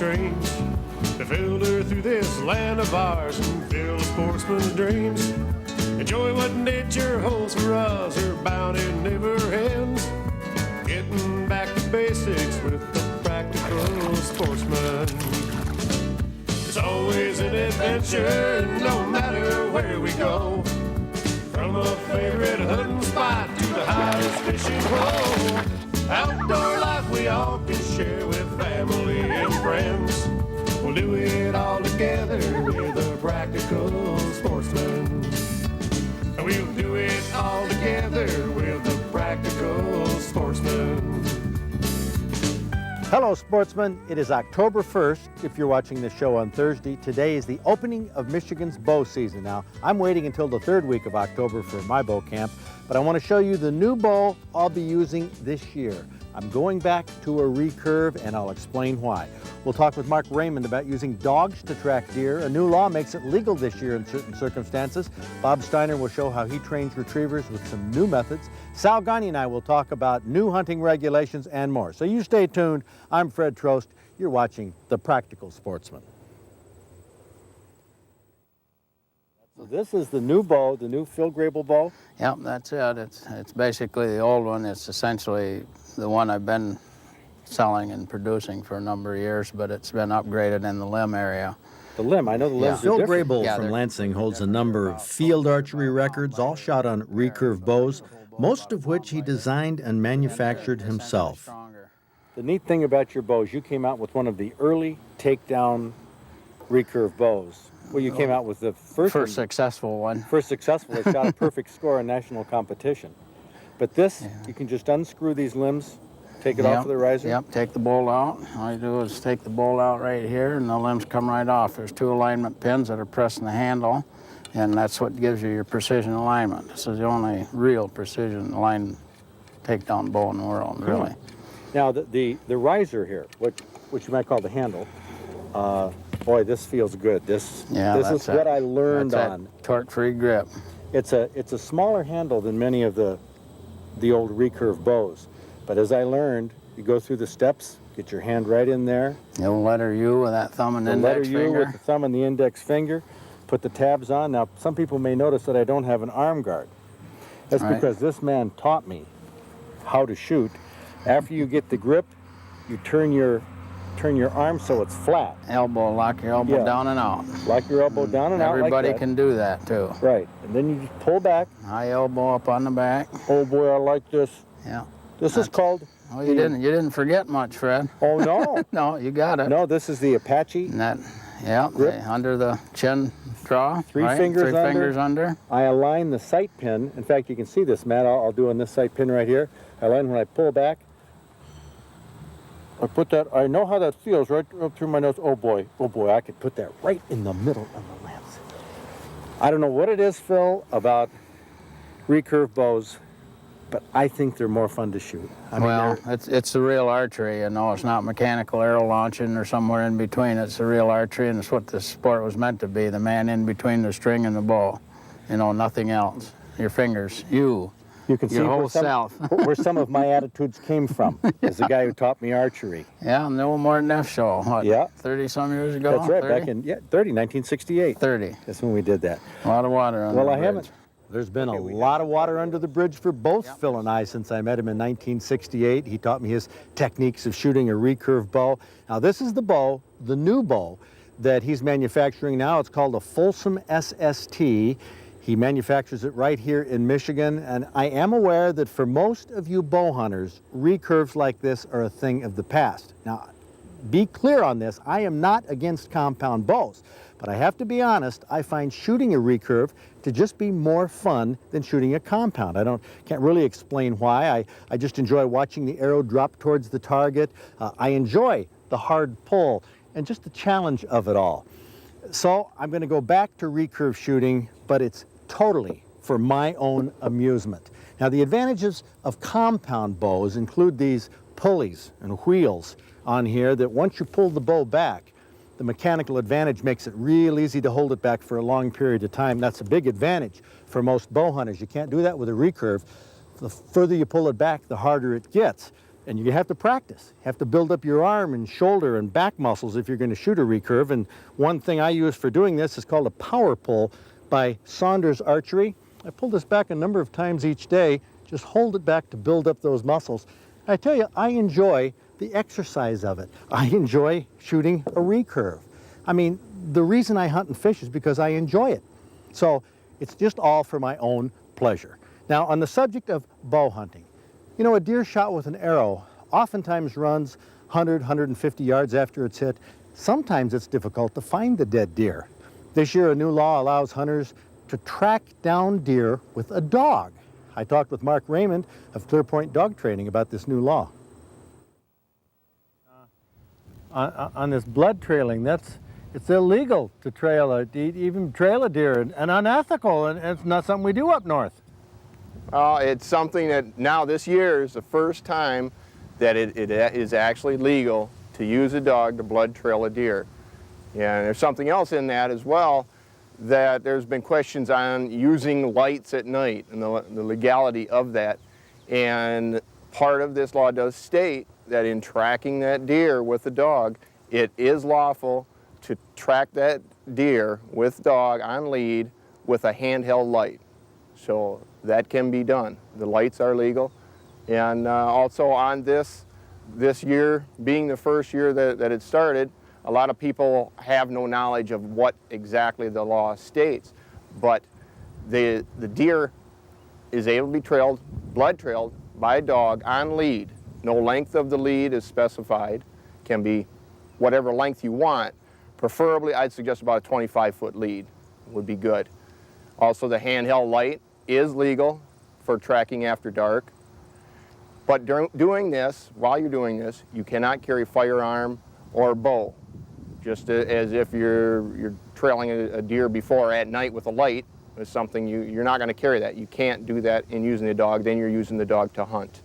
streams that filter through this land of ours and fill a sportsman's dreams. Enjoy what nature holds for us, her bounty never ends. Getting back to basics with the practical sportsman. It's always an adventure, no matter where we go. From a favorite hunting spot to the highest fishing hole. Outdoor life we all can share with family and friends. We'll do it all together with a practical sportsman. We'll do it all together with a practical sportsman. Hello, sportsmen. It is October 1st if you're watching this show on Thursday. Today is the opening of Michigan's bow season. Now, I'm waiting until the third week of October for my bow camp, but I want to show you the new bow I'll be using this year. I'm going back to a recurve, and I'll explain why. We'll talk with Mark Raymond about using dogs to track deer. A new law makes it legal this year in certain circumstances. Bob Steiner will show how he trains retrievers with some new methods. Sal Gagne and I will talk about new hunting regulations and more. So you stay tuned. I'm Fred Trost. You're watching The Practical Sportsman. So this is the new bow, the new Phil Grable bow? Yep, that's it. It's basically the old one. It's essentially the one I've been selling and producing for a number of years, but it's been upgraded in the limb area. The limb, I know the limbs are Phil different. Grable from Lansing holds a number of field archery records, all shot on recurve bows, most of which he designed and manufactured himself. The neat thing about your bows, you came out with one of the early takedown recurve bows. Well, you came out with the first successful one. First successful. It shot a perfect score in national competition. But this, you can just unscrew these limbs, take it off of the riser? Yep, take the bolt out. All you do is take the bolt out right here, and the limbs come right off. There's two alignment pins that are pressing the handle, and that's what gives you your precision alignment. This is the only real precision aligned takedown bow in the world, really. Now, the riser here, which you might call the handle, boy, this feels good. This is what I learned on. Torque-free grip. It's a smaller handle than many of the old recurve bows. But as I learned, you go through the steps, get your hand right in there. The letter U with that thumb and index finger. The letter U with the thumb and the index finger. Put the tabs on. Now, some people may notice that I don't have an arm guard. That's because this man taught me how to shoot. After you get the grip, you turn your arm so it's flat. Lock your elbow down and out. Lock your elbow down and out like that. Everybody can do that too. Right, and then you just pull back. High elbow up on the back. Oh boy, I like this. Yeah. This is called... Oh, you didn't forget much, Fred. Oh no. No, you got it. No, this is the Apache. And that, grip. Under the chin draw. Three fingers under. I align the sight pin. In fact, you can see this, Matt. I'll do on this sight pin right here. I align when I pull back. I put that, I know how that feels right up through my nose. Oh boy, I could put that right in the middle of the lens. I don't know what it is, Phil, about recurve bows, but I think they're more fun to shoot. It's the real archery, it's not mechanical arrow launching or somewhere in between. It's the real archery, and it's what this sport was meant to be, the man in between the string and the bow. Nothing else. Your fingers, You can see where some of my attitudes came from as the guy who taught me archery. Yeah, and the old Martin F show, 30-some years ago? That's right, 30? Back in 1968. 30. That's when we did that. A lot of water under the bridge. There's been a lot of water under the bridge for both Phil and I since I met him in 1968. He taught me his techniques of shooting a recurve bow. Now this is the bow, the new bow, that he's manufacturing now. It's called a Folsom SST. He manufactures it right here in Michigan, and I am aware that for most of you bow hunters, recurves like this are a thing of the past. Now, be clear on this, I am not against compound bows, but I have to be honest, I find shooting a recurve to just be more fun than shooting a compound. Can't really explain why. I just enjoy watching the arrow drop towards the target. I enjoy the hard pull and just the challenge of it all. So I'm going to go back to recurve shooting, but it's totally for my own amusement. Now, the advantages of compound bows include these pulleys and wheels on here that once you pull the bow back, the mechanical advantage makes it real easy to hold it back for a long period of time. That's a big advantage for most bow hunters. You can't do that with a recurve. The further you pull it back, the harder it gets. And you have to practice. You have to build up your arm and shoulder and back muscles if you're going to shoot a recurve. And one thing I use for doing this is called a power pull by Saunders Archery. I pull this back a number of times each day, just hold it back to build up those muscles. I tell you, I enjoy the exercise of it. I enjoy shooting a recurve. I mean, the reason I hunt and fish is because I enjoy it. So it's just all for my own pleasure. Now, on the subject of bow hunting, you know, a deer shot with an arrow oftentimes runs 100, 150 yards after it's hit. Sometimes it's difficult to find the dead deer. This year, a new law allows hunters to track down deer with a dog. I talked with Mark Raymond of Clear Point Dog Training about this new law. On this blood trailing, it's illegal to even trail a deer, and unethical, and it's not something we do up north. It's something that now this year is the first time that it is actually legal to use a dog to blood trail a deer. Yeah, and there's something else in that as well, that there's been questions on using lights at night and the legality of that. And part of this law does state that in tracking that deer with the dog, it is lawful to track that deer with dog on lead with a handheld light. So that can be done. The lights are legal. And also on this year, being the first year that it started, a lot of people have no knowledge of what exactly the law states. But the deer is able to be blood trailed by a dog on lead. No length of the lead is specified. Can be whatever length you want. Preferably, I'd suggest about a 25-foot lead would be good. Also, the handheld light is legal for tracking after dark. But doing this, while you're doing this, you cannot carry firearm or bow. Just as if you're trailing a deer before at night with a light, is something you're not going to carry that. You can't do that in using the dog, then you're using the dog to hunt.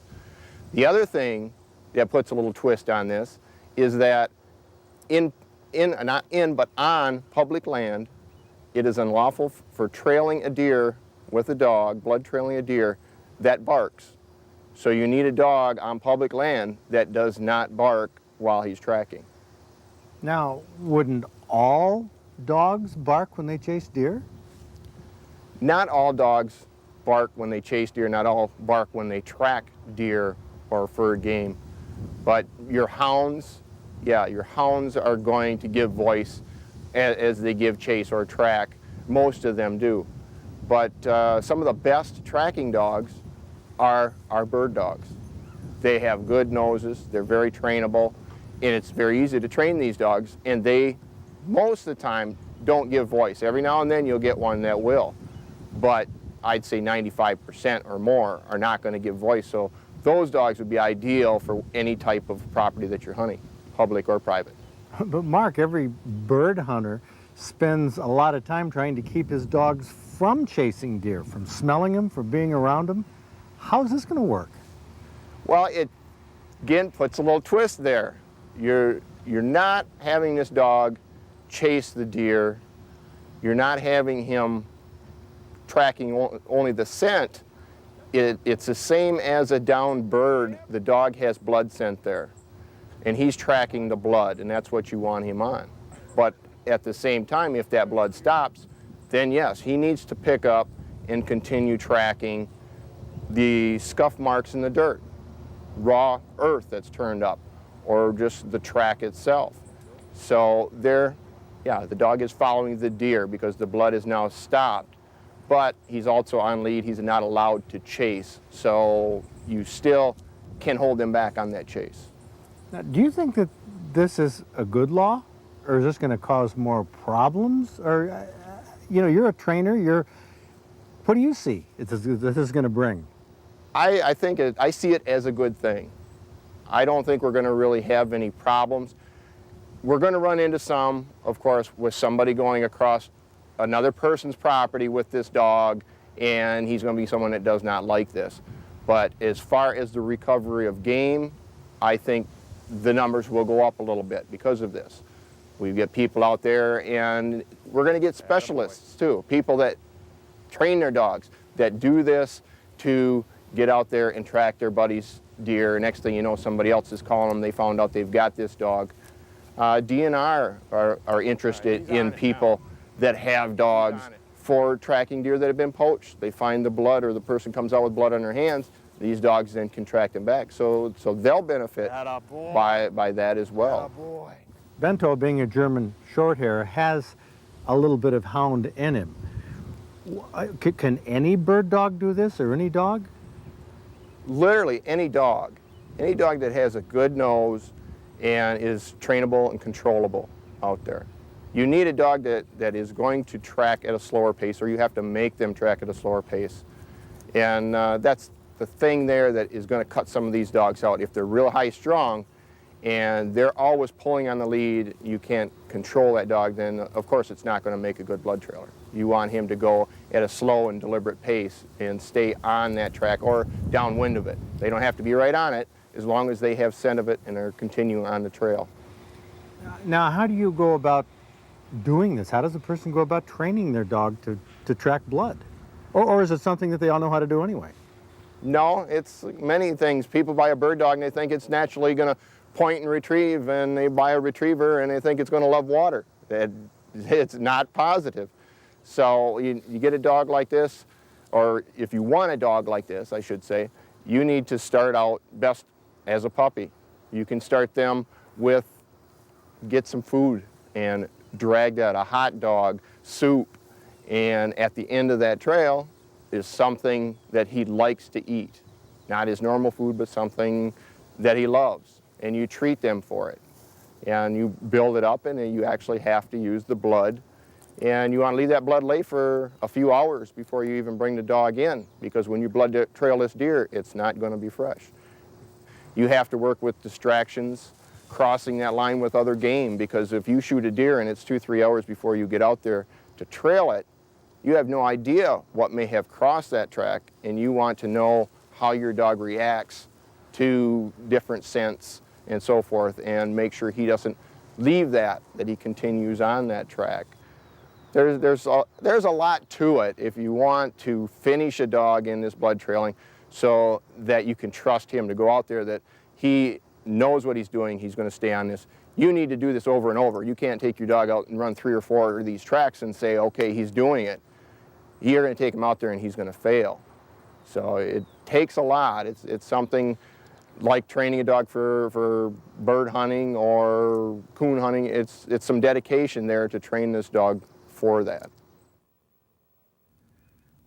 The other thing that puts a little twist on this is that not in, but on public land, it is unlawful for trailing a deer with a dog, blood trailing a deer, that barks. So you need a dog on public land that does not bark while he's tracking. Now, wouldn't all dogs bark when they chase deer? Not all dogs bark when they chase deer, not all bark when they track deer or fur game. But your hounds, yeah, your hounds are going to give voice as they give chase or track. Most of them do. But some of the best tracking dogs are bird dogs. They have good noses, they're very trainable, and it's very easy to train these dogs, and they, most of the time, don't give voice. Every now and then you'll get one that will, but I'd say 95% or more are not going to give voice, so those dogs would be ideal for any type of property that you're hunting, public or private. But Mark, every bird hunter spends a lot of time trying to keep his dogs from chasing deer, from smelling them, from being around them. How's this going to work? Well, it, again, puts a little twist there. You're not having this dog chase the deer. You're not having him tracking only the scent. It's the same as a downed bird. The dog has blood scent there, and he's tracking the blood, and that's what you want him on. But at the same time, if that blood stops, then yes, he needs to pick up and continue tracking the scuff marks in the dirt, raw earth that's turned up, or just the track itself. So the dog is following the deer because the blood is now stopped, but he's also on lead. He's not allowed to chase, so you still can hold him back on that chase. Now, do you think that this is a good law, or is this going to cause more problems? Or, you know, you're a trainer. What do you see this is going to bring? I see it as a good thing. I don't think we're going to really have any problems. We're going to run into some, of course, with somebody going across another person's property with this dog, and he's going to be someone that does not like this. But as far as the recovery of game, I think the numbers will go up a little bit because of this. We get people out there, and we're going to get specialists too, people that train their dogs, that do this to get out there and track their buddies' deer. Next thing you know, somebody else is calling them. They found out they've got this dog. DNR are interested in people that have dogs for tracking deer that have been poached. They find the blood, or the person comes out with blood on their hands. These dogs then can track them back. So they'll benefit by that as well. Bento, being a German Shorthair, has a little bit of hound in him. Can any bird dog do this, or any dog? Literally any dog that has a good nose and is trainable and controllable out there. You need a dog that is going to track at a slower pace, or you have to make them track at a slower pace. And that's the thing there that is going to cut some of these dogs out. If they're real high strung and they're always pulling on the lead, you can't control that dog, then of course it's not going to make a good blood trailer. You want him to go at a slow and deliberate pace and stay on that track or downwind of it. They don't have to be right on it, as long as they have scent of it and are continuing on the trail. Now, how do you go about doing this? How does a person go about training their dog to track blood? Or is it something that they all know how to do anyway? No, it's many things. People buy a bird dog and they think it's naturally going to point and retrieve, and they buy a retriever and they think it's going to love water. It's not positive. So you get a dog like this, or if you want a dog like this, I should say, you need to start out best as a puppy. You can start them with, get some food and drag that, a hot dog, soup, and at the end of that trail is something that he likes to eat. Not his normal food, but something that he loves, and you treat them for it. And you build it up, and then you actually have to use the blood, and you want to leave that blood lay for a few hours before you even bring the dog in, because when you blood trail this deer, it's not going to be fresh. You have to work with distractions, crossing that line with other game, because if you shoot a deer and it's 2-3 hours before you get out there to trail it, you have no idea what may have crossed that track, and you want to know how your dog reacts to different scents and so forth, and make sure he doesn't leave that he continues on that track. There's a lot to it if you want to finish a dog in this blood trailing, so that you can trust him to go out there, that he knows what he's doing, he's going to stay on this. You need to do this over and over. You can't take your dog out and run 3 or 4 of these tracks and say, okay, he's doing it. You're going to take him out there and he's going to fail. So it takes a lot. It's something like training a dog for bird hunting or coon hunting. It's some dedication there to train this dog for that.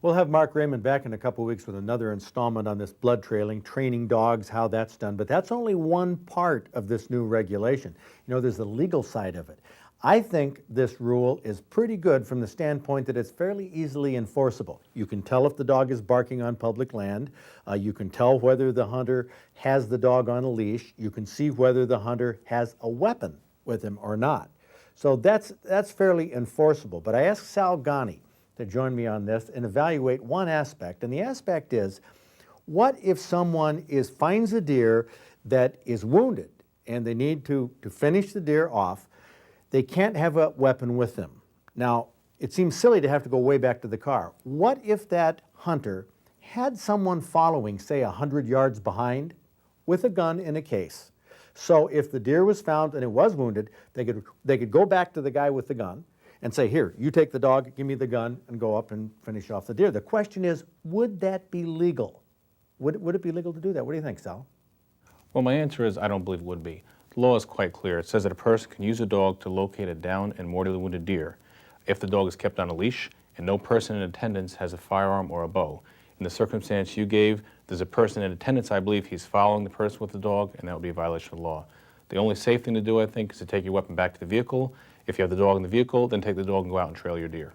We'll have Mark Raymond back in a couple weeks with another installment on this blood trailing, training dogs, how that's done. But that's only one part of this new regulation. You know, there's the legal side of it. I think this rule is pretty good from the standpoint that it's fairly easily enforceable. You can tell if the dog is barking on public land. You can tell whether the hunter has the dog on a leash. You can see whether the hunter has a weapon with him or not. So that's fairly enforceable. But I asked Sal Ghani to join me on this and evaluate one aspect. And the aspect is, what if someone finds a deer that is wounded and they need to finish the deer off? They can't have a weapon with them. Now, it seems silly to have to go way back to the car. What if that hunter had someone following, say 100 yards behind, with a gun in a case? So if the deer was found and it was wounded, they could go back to the guy with the gun and say, here, you take the dog, give me the gun, and go up and finish off the deer. The question is, would that be legal? Would it be legal to do that? What do you think, Sal? Well, my answer is I don't believe it would be. The law is quite clear. It says that a person can use a dog to locate a downed and mortally wounded deer if the dog is kept on a leash and no person in attendance has a firearm or a bow. In the circumstance you gave, there's a person in attendance, I believe he's following the person with the dog, and that would be a violation of the law. The only safe thing to do, I think, is to take your weapon back to the vehicle. If you have the dog in the vehicle, then take the dog and go out and trail your deer.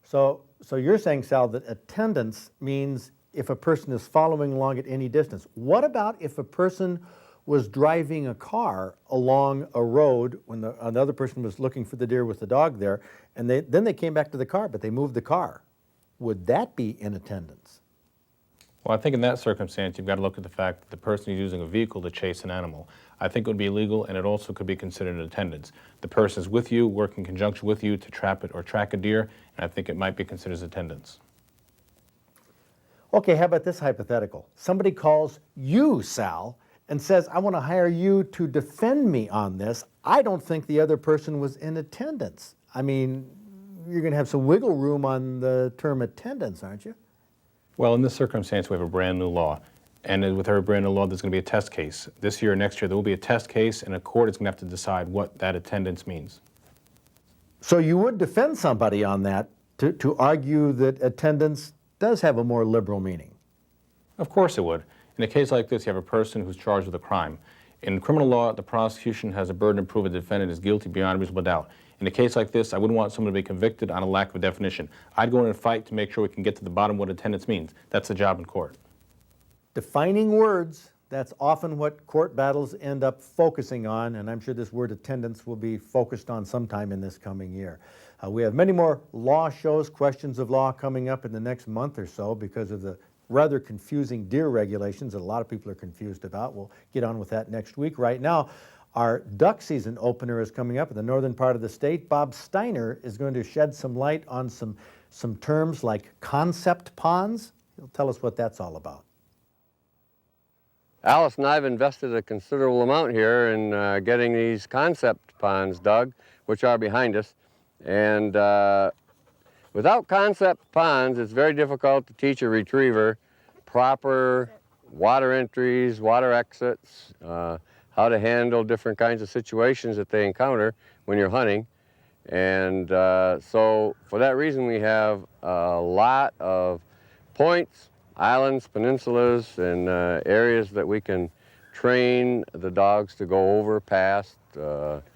So you're saying, Sal, that attendance means if a person is following along at any distance. What about if a person was driving a car along a road when another person was looking for the deer with the dog there, and then they came back to the car, but they moved the car? Would that be in attendance? Well, I think in that circumstance, you've got to look at the fact that the person is using a vehicle to chase an animal. I think it would be illegal, and it also could be considered an attendance. The person is with you, working in conjunction with you to trap it or track a deer, and I think it might be considered as attendance. Okay, how about this hypothetical? Somebody calls you, Sal, and says, I want to hire you to defend me on this. I don't think the other person was in attendance. I mean, you're going to have some wiggle room on the term attendance, aren't you? Well, in this circumstance, we have a brand new law. And with every brand new law, there's going to be a test case. This year or next year, there will be a test case, and a court is going to have to decide what that attendance means. So you would defend somebody on that to argue that attendance does have a more liberal meaning? Of course it would. In a case like this, you have a person who's charged with a crime. In criminal law, the prosecution has a burden to prove a defendant is guilty beyond reasonable doubt. In a case like this, I wouldn't want someone to be convicted on a lack of a definition. I'd go in and fight to make sure we can get to the bottom of what attendance means. That's the job in court. Defining words, that's often what court battles end up focusing on, and I'm sure this word attendance will be focused on sometime in this coming year. We have many more law shows, questions of law coming up in the next month or so because of the rather confusing deer regulations that a lot of people are confused about. We'll get on with that next week. Right now, our duck season opener is coming up in the northern part of the state. Bob Steiner is going to shed some light on some terms like concept ponds. He'll tell us what that's all about. Alice and I have invested a considerable amount here in getting these concept ponds dug, which are behind us. And without concept ponds, it's very difficult to teach a retriever proper water entries, water exits, how to handle different kinds of situations that they encounter when you're hunting. And so for that reason, we have a lot of points, islands, peninsulas, and areas that we can train the dogs to go over, past.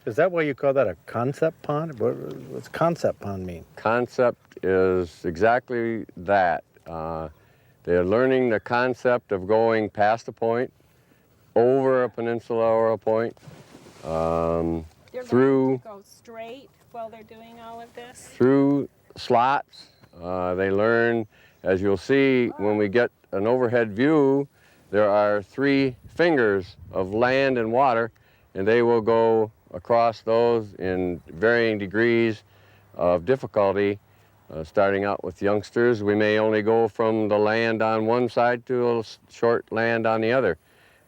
Is that why you call that a concept pond? What's concept pond mean? Concept is exactly that. They're learning the concept of going past a point, over a peninsula or a point, They're through to go straight while they're doing all of this. through slots. They learn, as you'll see when we get an overhead view, there are 3 fingers of land and water, and they will go across those in varying degrees of difficulty. Starting out with youngsters, we may only go from the land on one side to a short land on the other.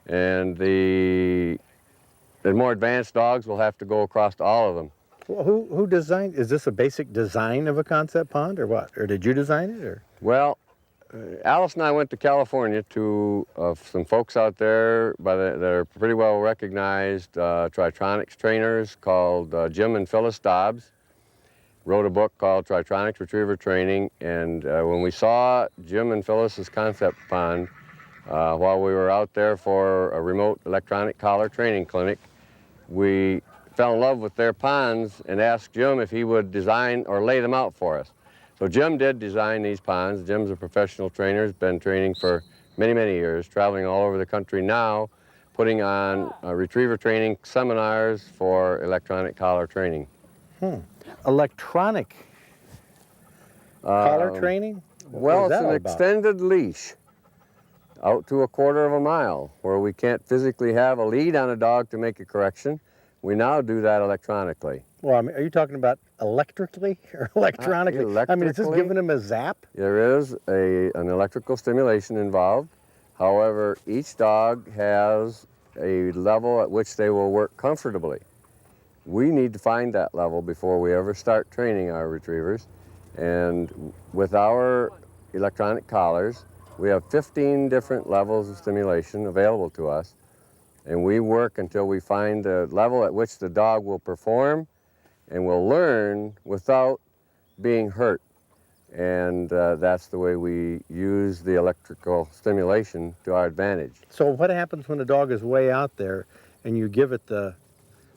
And the more advanced dogs will have to go across all of them. Well, who designed, is this a basic design of a concept pond or what? Or did you design it? Or? Well, Alice and I went to California to some folks out there that are pretty well recognized Tritronics trainers called Jim and Phyllis Dobbs. Wrote a book called Tritronics Retriever Training, and when we saw Jim and Phyllis's concept pond while we were out there for a remote electronic collar training clinic, we fell in love with their ponds and asked Jim if he would design or lay them out for us. So Jim did design these ponds. Jim's a professional trainer, has been training for many, many years, traveling all over the country now, putting on retriever training seminars for electronic collar training. Electronic collar training? Well, it's an extended leash out to a quarter of a mile where we can't physically have a lead on a dog to make a correction. We now do that electronically. Well, I mean, are you talking about electrically or electronically? I mean, is this giving them a zap? There is an electrical stimulation involved. However, each dog has a level at which they will work comfortably. We need to find that level before we ever start training our retrievers. And with our electronic collars, we have 15 different levels of stimulation available to us. And we work until we find the level at which the dog will perform and will learn without being hurt. And that's the way we use the electrical stimulation to our advantage. So what happens when a dog is way out there and you give it the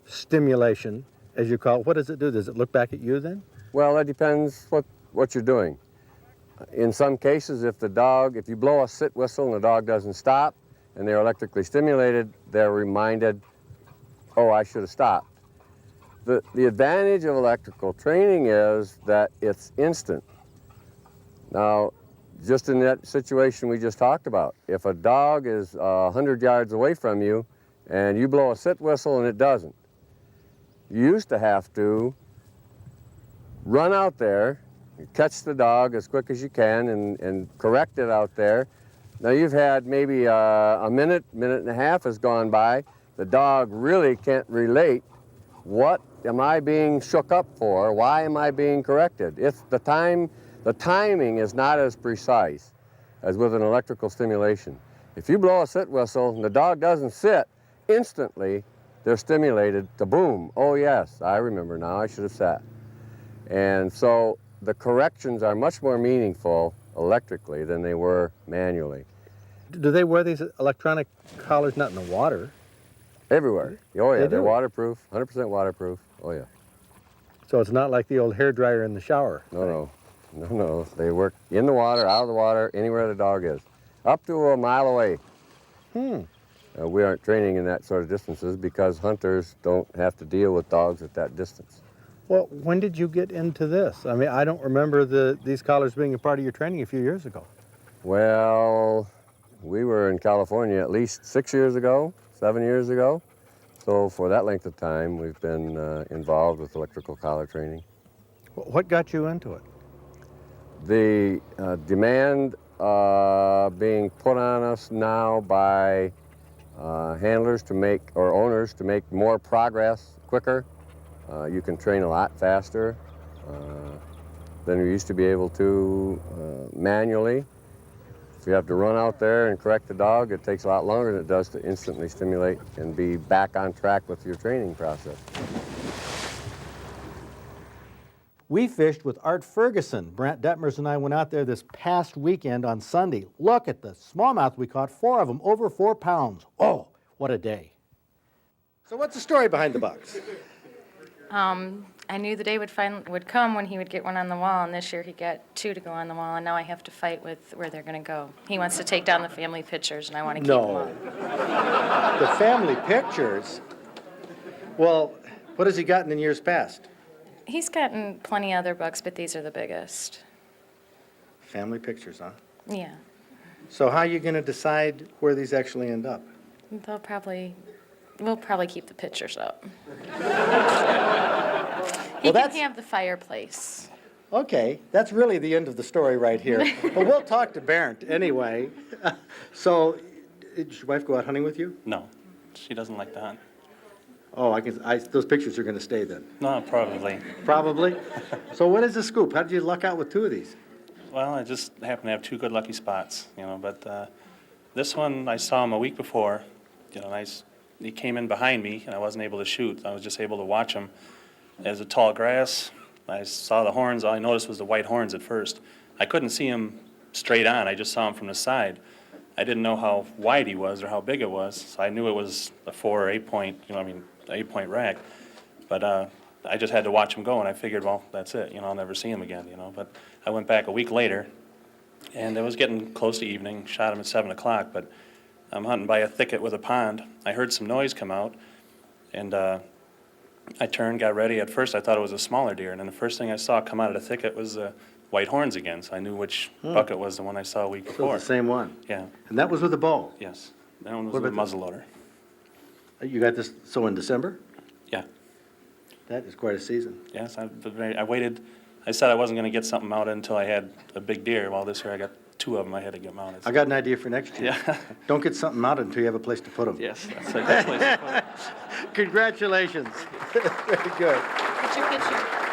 stimulation, as you call it? What does it do? Does it look back at you then? Well, that depends what you're doing. In some cases, if you blow a sit whistle and the dog doesn't stop and they're electrically stimulated, they're reminded, oh, I should have stopped. The advantage of electrical training is that it's instant. Now, just in that situation we just talked about, if a dog is 100 yards away from you and you blow a sit whistle and it doesn't, you used to have to run out there, You catch the dog as quick as you can and correct it out there. Now you've had maybe a minute, minute and a half has gone by. The dog really can't relate. What am I being shook up for? Why am I being corrected? If the timing is not as precise as with an electrical stimulation. If you blow a sit whistle and the dog doesn't sit, instantly they're stimulated to boom. Oh yes, I remember now, I should have sat. And so the corrections are much more meaningful electrically than they were manually. Do they wear these electronic collars not in the water? Everywhere. Oh yeah, They they're do? waterproof, 100% waterproof. Oh yeah. So it's not like the old hairdryer in the shower? No. They work in the water, out of the water, anywhere the dog is. Up to a mile away. We aren't training in that sort of distances because hunters don't have to deal with dogs at that distance. Well, when did you get into this? I mean, I don't remember these collars being a part of your training a few years ago. Well, we were in California at least 6 years ago, 7 years ago. So for that length of time, we've been involved with electrical collar training. What got you into it? The demand being put on us now by handlers to make, or owners to make more progress quicker. You can train a lot faster than we used to be able to manually. If you have to run out there and correct the dog, it takes a lot longer than it does to instantly stimulate and be back on track with your training process. We fished with Art Ferguson. Brant Detmers and I went out there this past weekend on Sunday. Look at the smallmouth we caught, 4 of them, over 4 pounds. Oh, what a day. So what's the story behind the bucks? I knew the day would come when he would get one on the wall, and this year he got 2 to go on the wall, and now I have to fight with where they're going to go. He wants to take down the family pictures, and I want to keep them on. The family pictures? Well, what has he gotten in years past? He's gotten plenty of other bucks, but these are the biggest. Family pictures, huh? Yeah. So how are you going to decide where these actually end up? We'll probably keep the pictures up. He can have the fireplace. Okay, that's really the end of the story right here. But we'll talk to Barrett anyway. So, did your wife go out hunting with you? No, she doesn't like to hunt. Oh, those pictures are going to stay then. No, probably. Probably? So what is the scoop? How did you luck out with 2 of these? Well, I just happened to have 2 good lucky spots, but this one I saw him a week before, he came in behind me and I wasn't able to shoot. I was just able to watch him. There's a tall grass. I saw the horns. All I noticed was the white horns at first. I couldn't see him straight on. I just saw him from the side. I didn't know how wide he was or how big it was, so I knew it was a 4 or 8 point, 8-point rack. But I just had to watch him go, and I figured, well, that's it. I'll never see him again. But I went back a week later, and it was getting close to evening. Shot him at 7 o'clock, but I'm hunting by a thicket with a pond. I heard some noise come out, and I turned, got ready. At first, I thought it was a smaller deer, and then the first thing I saw come out of the thicket was white horns again. So I knew which buck it was, the one I saw a week before. So it's the same one? Yeah. And that was with a bow? Yes. That one was with a muzzleloader. You got this, so in December? Yeah. That is quite a season. Yes, I waited. I said I wasn't going to get something mounted until I had a big deer. Well, this year I got 2 of them I had to get mounted. I got an idea for next year. Yeah. Don't get something mounted until you have a place to put them. Yes, that's a good place to put it. Congratulations. Very good. Get your picture.